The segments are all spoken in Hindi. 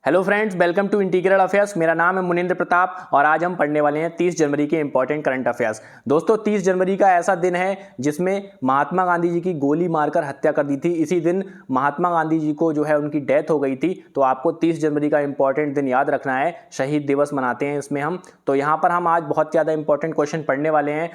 Hello friends, welcome to Integral Affairs. मेरा नाम है मुनिंद्र प्रताप और आज हम पढ़ने वाले हैं 30 जनवरी के इंपॉर्टेंट करंट अफेयर्स। दोस्तों, 30 जनवरी का ऐसा दिन है जिसमें महात्मा गांधी जी की गोली मारकर हत्या कर दी थी। इसी दिन महात्मा गांधी जी को जो है उनकी डेथ हो गई थी। तो आपको 30 जनवरी का इंपॉर्टेंट दिन याद रखना है। शहीद दिवस मनाते हैं इसमें हम। तो यहाँ पर हम आज बहुत ज़्यादा इंपॉर्टेंट क्वेश्चन पढ़ने वाले हैं।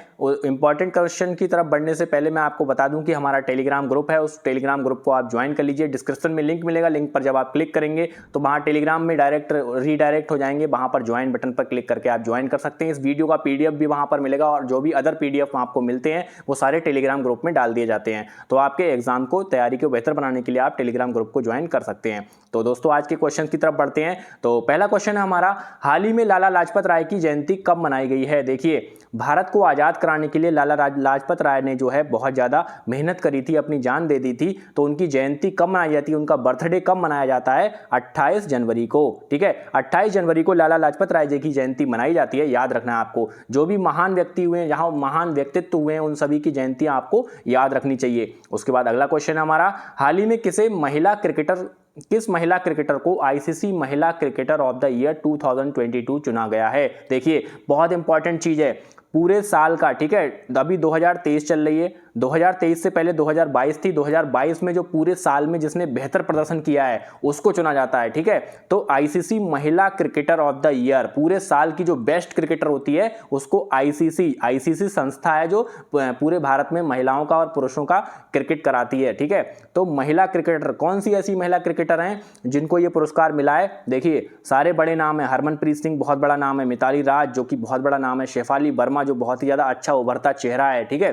इंपॉर्टेंट क्वेश्चन की तरफ बढ़ने से पहले मैं आपको बता दूं कि हमारा टेलीग्राम ग्रुप है, उस टेलीग्राम ग्रुप को आप ज्वाइन कर लीजिए। डिस्क्रिप्शन में लिंक मिलेगा, लिंक पर जब आप क्लिक करेंगे तो वहाँ टेलीग्राम में डायरेक्ट रीडायरेक्ट हो जाएंगे। वहां पर ज्वाइन बटन पर क्लिक करके आप ज्वाइन कर सकते हैं। इस वीडियो का पीडीएफ भी वहां पर मिलेगा और जो भी अदर पीडीएफ आपको मिलते हैं वो सारे टेलीग्राम ग्रुप में डाल दिए जाते हैं। तो आपके एग्जाम को तैयारी को बेहतर बनाने के लिए आप टेलीग्राम ग्रुप को ज्वाइन कर सकते हैं। तो दोस्तों, आज के क्वेश्चन की तरफ बढ़ते हैं। तो पहला क्वेश्चन है हमारा, हाल ही में लाला लाजपत राय की जयंती कब मनाई गई है? देखिए, भारत को आजाद कराने के लिए लाला लाजपत राय ने जो है बहुत ज्यादा मेहनत करी थी, अपनी जान दे दी थी। तो उनकी जयंती कब मनाई जाती है, उनका बर्थडे कब मनाया जाता है? 28 जनवरी को। ठीक है, 28 जनवरी को लाला लाजपत राय जी की जयंती मनाई जाती है। याद रखना है आपको। जो भी महान व्यक्ति हुए हैं, जहां महान व्यक्तित्व हुए हैं, उन सभी की जयंतियां आपको याद रखनी चाहिए। उसके बाद अगला क्वेश्चन है हमारा, हाल ही में किस महिला क्रिकेटर को आईसीसी महिला क्रिकेटर ऑफ द ईयर 2022 चुना गया है? देखिए, बहुत इंपॉर्टेंट चीज है। पूरे साल का, ठीक है, अभी 2023 चल रही है, 2023 से पहले 2022 थी। 2022 में जो पूरे साल में जिसने बेहतर प्रदर्शन किया है उसको चुना जाता है। ठीक है, तो आईसीसी महिला क्रिकेटर ऑफ द ईयर, पूरे साल की जो बेस्ट क्रिकेटर होती है उसको आईसीसी संस्था है जो पूरे भारत में महिलाओं का और पुरुषों का क्रिकेट कराती है। ठीक है, तो महिला क्रिकेटर कौन सी ऐसी महिला क्रिकेटर हैं जिनको ये पुरस्कार मिला है? देखिए, सारे बड़े नाम है। हरमनप्रीत सिंह बहुत बड़ा नाम है, मिताली राज जो कि बहुत बड़ा नाम है, शेफाली वर्मा जो बहुत ही ज्यादा अच्छा उभरता चेहरा है। ठीक है,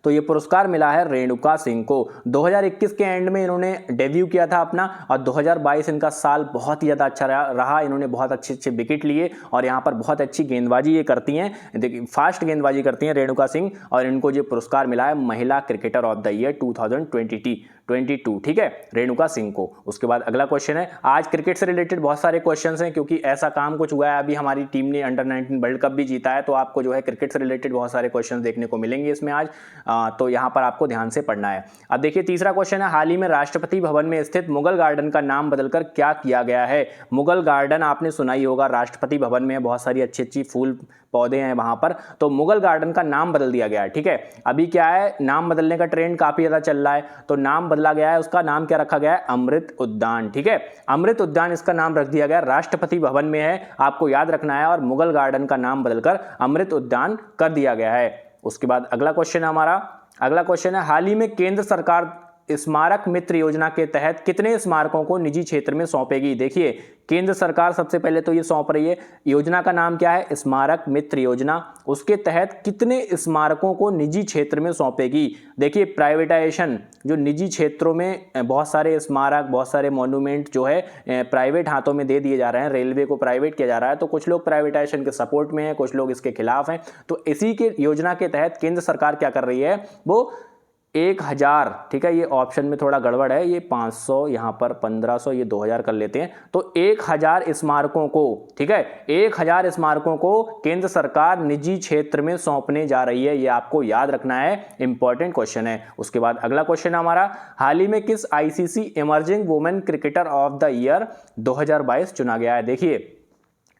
तो ये पुरस्कार मिला है रेणुका सिंह को। 2021 के एंड में इन्होंने डेब्यू किया था अपना और 2022 इनका साल बहुत ही ज़्यादा अच्छा रहा। इन्होंने बहुत अच्छे विकेट लिए और यहाँ पर बहुत अच्छी गेंदबाजी ये करती हैं। देखिए, फास्ट गेंदबाजी करती हैं रेणुका सिंह और इनको ये पुरस्कार मिला है महिला क्रिकेटर ऑफ द ईयर 2022। ठीक है, रेणुका सिंह को। उसके बाद अगला क्वेश्चन है, आज क्रिकेट से रिलेटेड बहुत सारे क्वेश्चंस हैं क्योंकि ऐसा काम कुछ हुआ है, अभी हमारी टीम ने अंडर 19 वर्ल्ड कप भी जीता है। तो आपको जो है क्रिकेट से रिलेटेड बहुत सारे क्वेश्चंस देखने को मिलेंगे इसमें आज। तो यहां पर आपको ध्यान से पढ़ना है। अब देखिए, तीसरा क्वेश्चन है, हाल ही में राष्ट्रपति भवन में स्थित मुगल गार्डन का नाम बदलकर क्या किया गया है? मुगल गार्डन आपने सुना ही होगा, राष्ट्रपति भवन में बहुत सारी अच्छी फूल पौधे हैं वहां पर। तो मुगल गार्डन का नाम बदल दिया गया है। ठीक है, अभी क्या है, नाम बदलने का ट्रेंड काफी ज्यादा चल रहा है। तो नाम बदला गया है, उसका नाम क्या रखा गया है? अमृत उद्यान। ठीक है, अमृत उद्यान इसका नाम रख दिया गया। राष्ट्रपति भवन में है, आपको याद रखना है, और मुगल गार्डन का नाम बदलकर अमृत उद्यान कर दिया गया है। उसके बाद अगला क्वेश्चन है हमारा, अगला क्वेश्चन है, हाल ही में केंद्र सरकार स्मारक मित्र योजना के तहत कितने स्मारकों को निजी क्षेत्र में सौंपेगी? देखिए, केंद्र सरकार सबसे पहले तो ये सौंप रही है। योजना का नाम क्या है? स्मारक मित्र योजना। उसके तहत कितने स्मारकों को निजी क्षेत्र में सौंपेगी? देखिए, प्राइवेटाइजेशन, जो निजी क्षेत्रों में बहुत सारे स्मारक, बहुत सारे मॉन्यूमेंट जो है प्राइवेट हाथों में दे दिए जा रहे हैं, रेलवे को प्राइवेट किया जा रहा है। तो कुछ लोग प्राइवेटाइजेशन के सपोर्ट में है, कुछ लोग इसके खिलाफ हैं। तो इसी के योजना के तहत केंद्र सरकार क्या कर रही है, वो 1000, ठीक है, ये ऑप्शन में थोड़ा गड़बड़ है, ये 500, यहाँ पर 1500, ये 2000 कर लेते हैं। तो 1000 स्मारकों को, ठीक है, 1000 स्मारकों को केंद्र सरकार निजी क्षेत्र में सौंपने जा रही है। ये आपको याद रखना है, इंपॉर्टेंट क्वेश्चन है। उसके बाद अगला क्वेश्चन हमारा, हाल ही में किस ICC emerging women cricketer of the year 2022 चुना गया है? देखिए,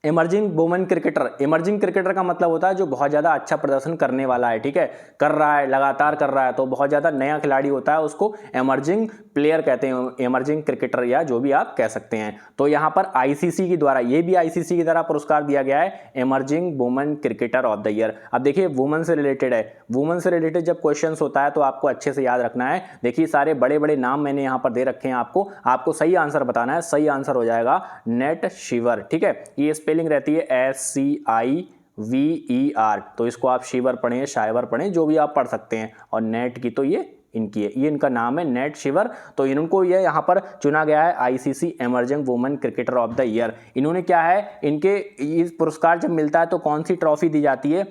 emerging women cricketer, emerging cricketer का मतलब होता है जो बहुत ज़्यादा अच्छा प्रदर्शन करने वाला है। ठीक है, कर रहा है, लगातार कर रहा है, तो बहुत ज़्यादा नया खिलाड़ी होता है, उसको इमर्जिंग प्लेयर कहते हैं, इमर्जिंग क्रिकेटर या जो भी आप कह सकते हैं। तो यहाँ पर आईसीसी के द्वारा, ये भी आईसीसी की द्वारा पुरस्कार दिया गया है, emerging women cricketer of the year. अब देखिए, वुमेन से रिलेटेड है, वुमेन से रिलेटेड जब क्वेश्चन होता है तो आपको अच्छे से याद रखना है। देखिए, सारे बड़े बड़े नाम मैंने यहाँ पर दे रखे हैं, आपको सही आंसर बताना है। सही आंसर हो जाएगा नेट शिवर। ठीक है, ये स्पेलिंग रहती है SCIVER, तो इसको आप शिवर पढ़ें, शाइवर पढ़ें, जो भी आप पढ़ सकते हैं। और नेट की तो ये इनकी है, ये इनका नाम है नेट शिवर। तो इनको ये यहाँ पर चुना गया है ICC emerging women cricketer of the year. इन्होंने क्या है, इनके इस पुरस्कार जब मिलता है तो कौन सी ट्रॉफी दी जाती है?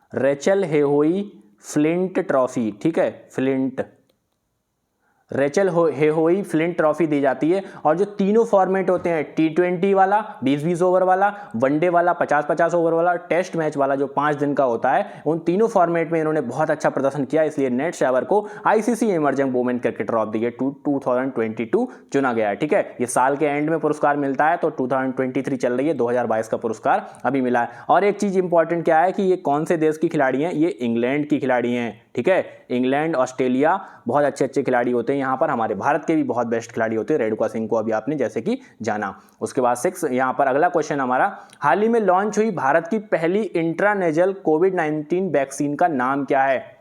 Rachael Heyhoe Flint trophy. ठीक है, Flint Rachael Heyhoe Flint trophy दी जाती है। और जो तीनों फॉर्मेट होते हैं, T20 वाला 20-20 ओवर वाला, वनडे वाला 50-50 ओवर वाला, टेस्ट मैच वाला जो 5 दिन का होता है, उन तीनों फॉर्मेट में इन्होंने बहुत अच्छा प्रदर्शन किया, इसलिए नेट शैवर को ICC emerging women cricketer of the year 2022 चुना गया है। ठीक है, ये साल के एंड में पुरस्कार मिलता है, तो 2023 चल रही है, 2022 का पुरस्कार अभी मिला है। और एक चीज इंपॉर्टेंट क्या है कि ये कौन से देश की खिलाड़ी हैं, ये इंग्लैंड की खिलाड़ी हैं। ठीक है, इंग्लैंड, ऑस्ट्रेलिया, बहुत अच्छे अच्छे खिलाड़ी होते हैं यहाँ पर। हमारे भारत के भी बहुत बेस्ट खिलाड़ी होते हैं, रेणुका सिंह को अभी आपने जैसे कि जाना। उसके बाद 6 यहाँ पर अगला क्वेश्चन हमारा, हाल ही में लॉन्च हुई भारत की पहली इंट्रानेजल कोविड-19 वैक्सीन का नाम क्या है?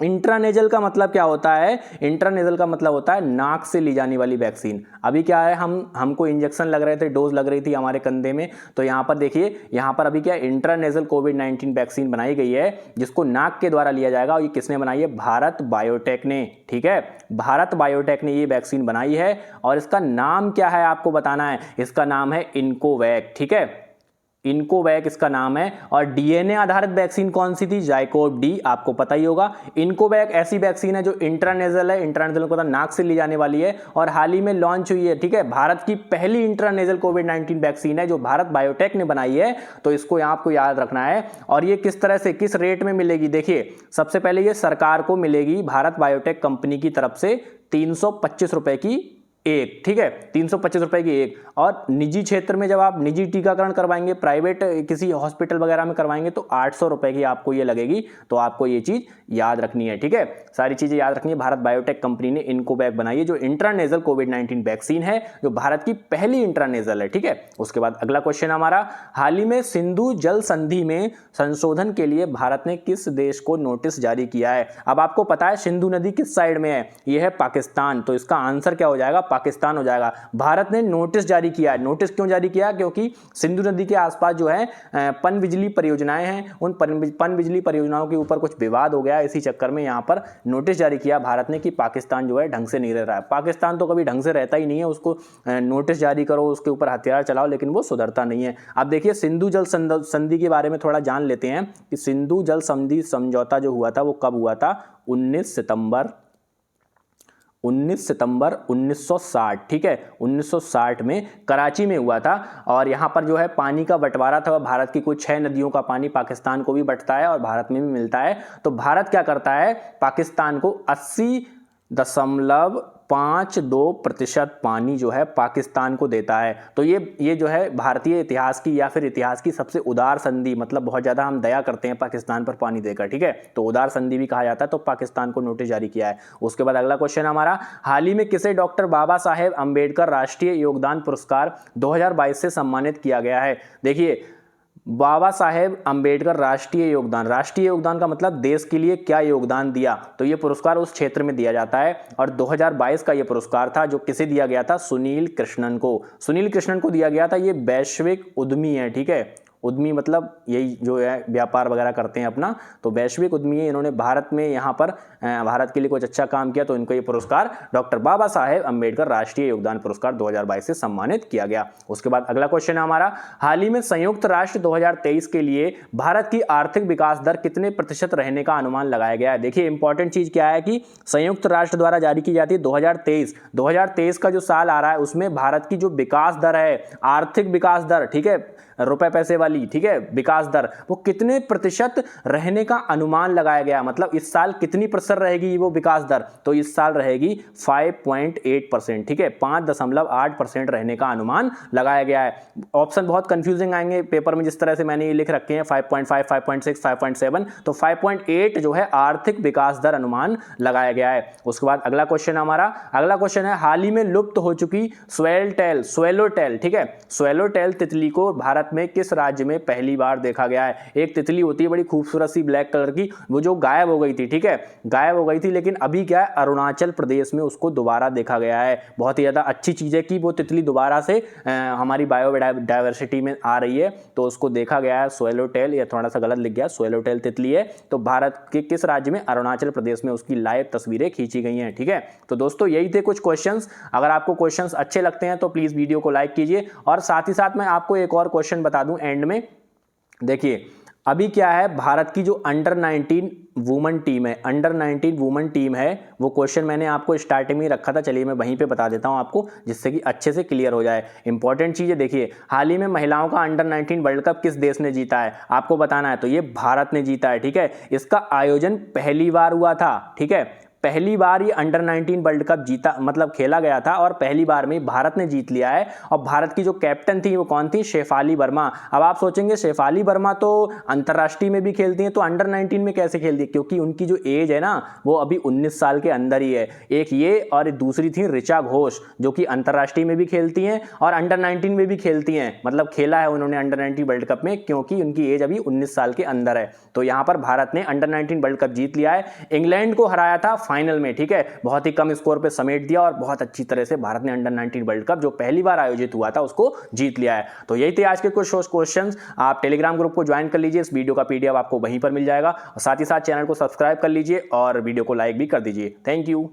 इंट्रानेजल का मतलब क्या होता है? इंट्रानेजल का मतलब होता है नाक से ली जाने वाली वैक्सीन। अभी क्या है, हमको इंजेक्शन लग रहे थे, डोज लग रही थी हमारे कंधे में, तो यहाँ पर देखिए, यहाँ पर अभी क्या इंट्रानेजल कोविड-19 वैक्सीन बनाई गई है, जिसको नाक के द्वारा लिया जाएगा। और ये किसने बनाई है? भारत बायोटेक ने। ठीक है, भारत बायोटेक ने ये वैक्सीन बनाई है। और इसका नाम क्या है आपको बताना है, इसका नाम है इनकोवैक। ठीक है, इनकोवैक इसका नाम है। और डीएनए आधारित वैक्सीन कौन सी थी? जाइकोव डी, आपको पता ही होगा। इनकोवैक ऐसी वैक्सीन है जो इंट्रानेजल है, इंट्रानेजल को नाक से ली जाने वाली है और हाल ही में लॉन्च हुई है। ठीक है, भारत की पहली इंट्रानेजल कोविड-19 वैक्सीन है जो भारत बायोटेक ने बनाई है, तो इसको आपको याद रखना है। और ये किस तरह से, किस रेट में मिलेगी? देखिए, सबसे पहले ये सरकार को मिलेगी भारत बायोटेक कंपनी की तरफ से 325 रुपए की एक। ठीक है, 325 रुपए की एक। और निजी क्षेत्र में जब आप निजी टीकाकरण करवाएंगे, प्राइवेट किसी हॉस्पिटल वगैरह में करवाएंगे, तो 800 रुपए की आपको ये लगेगी। तो आपको ये चीज याद रखनी है। ठीक है, सारी चीजें याद रखनी है। भारत बायोटेक कंपनी ने इनकोवैक बनाई है, जो इंट्रानेजल कोविड-19 वैक्सीन है, जो भारत की पहली इंट्रानेजल है। ठीक है, उसके बाद अगला क्वेश्चन हमारा, हाल ही में सिंधु जल संधि में संशोधन के लिए भारत ने किस देश को नोटिस जारी किया है? अब आपको पता है सिंधु नदी किस साइड में है, यह है पाकिस्तान, तो इसका आंसर क्या हो जाएगा? पाकिस्तान हो जाएगा। भारत ने नोटिस जारी किया है। नोटिस क्यों जारी किया? क्योंकि सिंधु नदी के आसपास जो है पन बिजली परियोजनाएं हैं, उन पन बिजली परियोजनाओं के ऊपर कुछ विवाद हो गया, इसी चक्कर में यहां पर नोटिस जारी किया भारत ने कि पाकिस्तान जो है ढंग से नहीं रह रहा है। पाकिस्तान तो कभी ढंग से रहता ही नहीं है, उसको नोटिस जारी करो, उसके ऊपर हथियार चलाओ, लेकिन वो सुधरता नहीं है। अब देखिए, सिंधु जल संधि के बारे में थोड़ा जान लेते हैं कि सिंधु जल संधि समझौता जो हुआ था वो कब हुआ था? 19 सितंबर 1960। ठीक है, 1960 में कराची में हुआ था। और यहाँ पर जो है पानी का बंटवारा था, भारत की कुछ 6 नदियों का पानी पाकिस्तान को भी बंटता है और भारत में भी मिलता है। तो भारत क्या करता है? पाकिस्तान को 80.52% पानी जो है पाकिस्तान को देता है। तो ये जो है भारतीय इतिहास की या फिर इतिहास की सबसे उदार संधि, मतलब बहुत ज़्यादा हम दया करते हैं पाकिस्तान पर पानी देकर। ठीक है, तो उदार संधि भी कहा जाता है। तो पाकिस्तान को नोटिस जारी किया है। उसके बाद अगला क्वेश्चन हमारा, हाल ही में किसे डॉक्टर बाबा साहेब अम्बेडकर राष्ट्रीय योगदान पुरस्कार 2022 से सम्मानित किया गया है? देखिए, बाबा साहेब अम्बेडकर राष्ट्रीय योगदान का मतलब देश के लिए क्या योगदान दिया, तो ये पुरस्कार उस क्षेत्र में दिया जाता है। और 2022 का ये पुरस्कार था, जो किसे दिया गया था? सुनील कृष्णन को दिया गया था। ये वैश्विक उद्यमी है। ठीक है, उद्यमी मतलब यही जो है व्यापार वगैरह करते हैं अपना, तो वैश्विक उद्यमी है। इन्होंने भारत में यहाँ पर भारत के लिए कुछ अच्छा काम किया, तो इनको ये पुरस्कार डॉक्टर बाबा साहेब अम्बेडकर राष्ट्रीय योगदान पुरस्कार 2022 से सम्मानित किया गया। उसके बाद अगला क्वेश्चन है हमारा, हाल ही में संयुक्त राष्ट्र 2023 के लिए भारत की आर्थिक विकास दर कितने प्रतिशत रहने का अनुमान लगाया गया है? देखिए, इंपॉर्टेंट चीज क्या है कि संयुक्त राष्ट्र द्वारा जारी की जाती है 2023 का जो साल आ रहा है, उसमें भारत की जो विकास दर है, आर्थिक विकास दर, ठीक है, रुपए पैसे वाली, ठीक है, विकास दर, वो कितने प्रतिशत रहने का अनुमान लगाया गया। मतलब इस साल कितनी प्रतिशत रहेगी वो विकास दर? तो इस साल रहेगी 5.8%। ठीक है, 5.8% रहने का अनुमान लगाया गया है। ऑप्शन बहुत कंफ्यूजिंग आएंगे पेपर में, जिस तरह से मैंने ये लिख रखे हैं 5.5, 5.6, 5.7, तो 5.8 जो है आर्थिक विकास दर अनुमान लगाया गया है। उसके बाद अगला क्वेश्चन है, हाल ही में लुप्त हो चुकी स्वेलोटेल, ठीक है, स्वेलोटेल तितली को भारत में किस राज्य में पहली बार देखा गया है? एक तितली होती है बड़ी खूबसूरत सी ब्लैक कलर की, वो जो गायब हो गई थी, ठीक है, गायब हो गई थी, लेकिन अभी क्या है, अरुणाचल प्रदेश में उसको दोबारा देखा गया है। बहुत ही ज्यादा अच्छी चीज है कि वो तितली दोबारा से हमारी बायोडायवर्सिटी में आ रही है, तो उसको देखा गया है। स्वेलोटेल, ये थोड़ा सा गलत लिख गया, स्वेलोटेल तितली है, तो भारत के किस राज्य में? अरुणाचल प्रदेश में उसकी लाइव तस्वीरें खींची गई हैं। ठीक है, तो दोस्तों यही थे कुछ क्वेश्चंस। अगर आपको क्वेश्चंस अच्छे लगते हैं तो प्लीज वीडियो को लाइक कीजिए, और साथ ही साथ मैं आपको एक और क्वेश्चन बता दूं एंड में। देखिए, अभी क्या है, भारत की जो अंडर 19 वुमेन टीम है, अंडर 19 वुमेन टीम है, वो क्वेश्चन मैंने आपको स्टार्टिंग में ही रखा था, चलिए मैं वहीं पे बता देता हूं आपको, जिससे कि अच्छे से क्लियर हो जाए। इंपॉर्टेंट चीज़ है, देखिए हाल ही में महिलाओं का अंडर 19 वर्ल्ड कप किस देश ने जीता है आपको बताना है, तो ये भारत ने जीता है। ठीक है, इसका आयोजन पहली बार हुआ था। ठीक है, पहली बार ये अंडर 19 वर्ल्ड कप जीता, मतलब खेला गया था और पहली बार में भारत ने जीत लिया है। और भारत की जो कैप्टन थी वो कौन थी, शेफाली वर्मा। अब आप सोचेंगे शेफाली वर्मा तो अंतर्राष्ट्रीय में भी खेलती हैं, तो अंडर 19 में कैसे खेलती है, क्योंकि उनकी जो एज है ना वो अभी 19 साल के अंदर ही है। एक ये और दूसरी थी ऋचा घोष, जो कि अंतर्राष्ट्रीय में भी खेलती हैं और अंडर 19 में भी खेलती हैं, मतलब खेला है उन्होंने अंडर 19 वर्ल्ड कप में, क्योंकि उनकी एज अभी 19 साल के अंदर है। तो यहां पर भारत ने अंडर 19 वर्ल्ड कप जीत लिया है, इंग्लैंड को हराया था फाइनल में। ठीक है, बहुत ही कम स्कोर पे समेट दिया और बहुत अच्छी तरह से भारत ने अंडर 19 वर्ल्ड कप जो पहली बार आयोजित हुआ था उसको जीत लिया है। तो यही थे आज के कुछ क्वेश्चंस। आप टेलीग्राम ग्रुप को ज्वाइन कर लीजिए, इस वीडियो का पीडीएफ आपको वहीं पर मिल जाएगा, और साथ ही साथ चैनल को सब्सक्राइब कर लीजिए और वीडियो को लाइक भी कर दीजिए। Thank you.